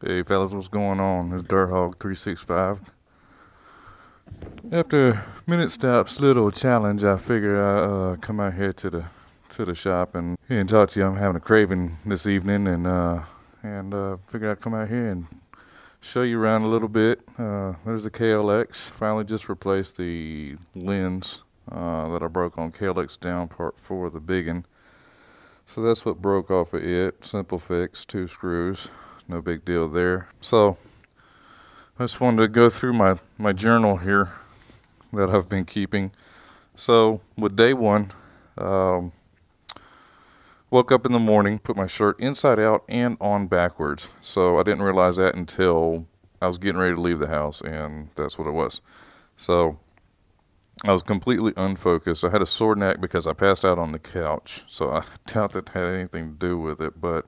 Hey fellas, what's going on? It's Dirt Hog 365. After MinitStop's little challenge, I figured I'd come out here to the shop and talk to you. I'm having a craving this evening, and figured I'd come out here and show you around a little bit. There's the KLX. Finally, just replaced the lens that I broke on KLX down part 4 of the biggin. So that's what broke off of it. Simple fix, 2 screws. No big deal there. So I just wanted to go through my journal here that I've been keeping. So with day one, um, woke up in the morning, put my shirt inside out and on backwards. So I didn't realize that until I was getting ready to leave the house, and that's what it was. So I was completely unfocused. I had a sore neck because I passed out on the couch. So I doubt that had anything to do with it, but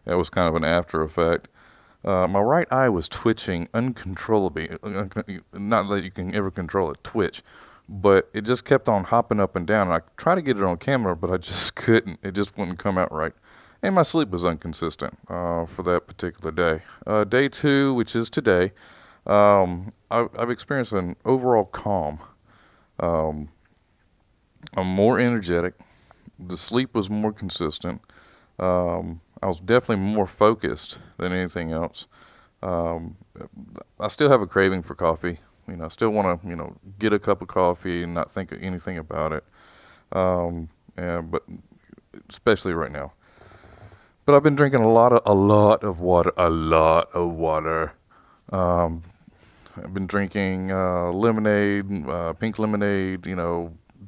that was kind of an after effect. My right eye was twitching uncontrollably. Not that you can ever control it, twitch. But it just kept on hopping up and down. I tried to get it on camera, but I just couldn't. It just wouldn't come out right. And my sleep was inconsistent for that particular day. Day two, which is today, I've experienced an overall calm. Um, I'm more energetic. The sleep was more consistent. I was definitely more focused than anything else. Um, I still have a craving for coffee. I still want to, get a cup of coffee and not think of anything about it. But especially right now. But I've been drinking a lot of water. Um, I've been drinking lemonade, pink lemonade,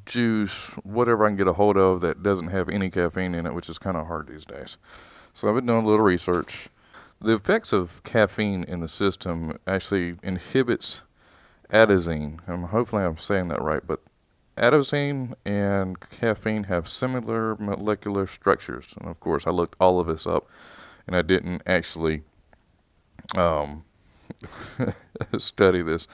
juice, whatever I can get a hold of that doesn't have any caffeine in it, which is kind of hard these days. So I've been doing a little research. The effects of caffeine in the system actually inhibits adenosine. Hopefully I'm saying that right, but adenosine and caffeine have similar molecular structures. And of course, I looked all of this up, and I didn't actually um, study this.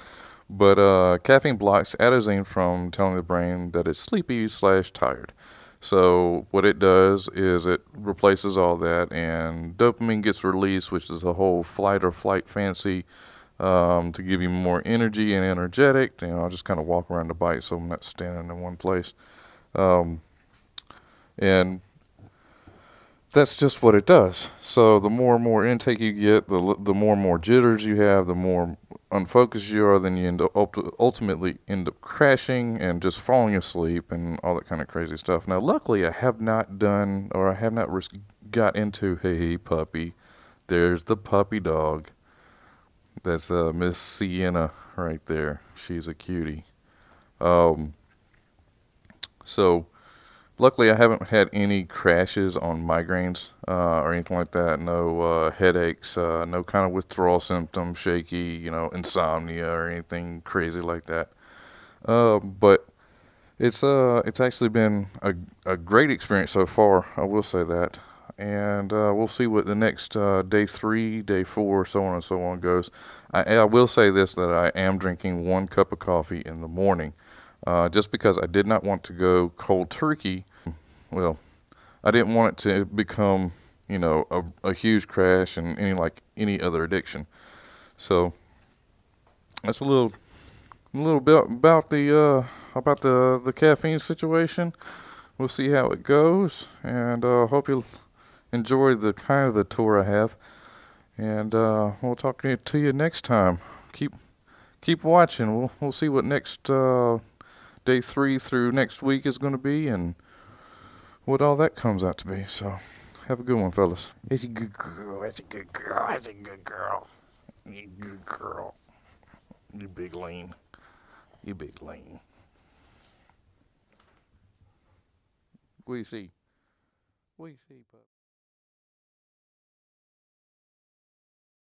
But caffeine blocks adenosine from telling the brain that it's sleepy slash tired. So what it does is it replaces all that, and dopamine gets released, which is the whole flight or flight fancy, to give you more energy and energetic. I'll just kind of walk around the bike so I'm not standing in one place. Um, and that's just what it does. So the more and more intake you get, the more and more jitters you have, the more unfocused you are, then you ultimately end up crashing and just falling asleep and all that kind of crazy stuff. Now, luckily, I have not done, or I have not got into, hey, puppy. There's the puppy dog. That's Miss Sienna right there. She's a cutie. Um, so luckily, I haven't had any crashes on migraines or anything like that. No headaches, no kind of withdrawal symptoms, shaky, insomnia or anything crazy like that. But it's actually been a great experience so far. I will say that, and we'll see what the next day 3, day 4, so on and so on goes. I will say this, that I am drinking 1 cup of coffee in the morning, just because I did not want to go cold turkey. Well, I didn't want it to become, a huge crash and any other addiction. So that's a little bit about the caffeine situation. We'll see how it goes, and hope you'll enjoy the kind of the tour I have. And we'll talk to you next time. Keep watching. We'll see what next day 3 through next week is going to be, and what all that comes out to be. So have a good one, fellas. It's a good girl. It's a good girl. It's a good girl. You good girl. You big lane. You big lane. What do you see? What do you see, pup?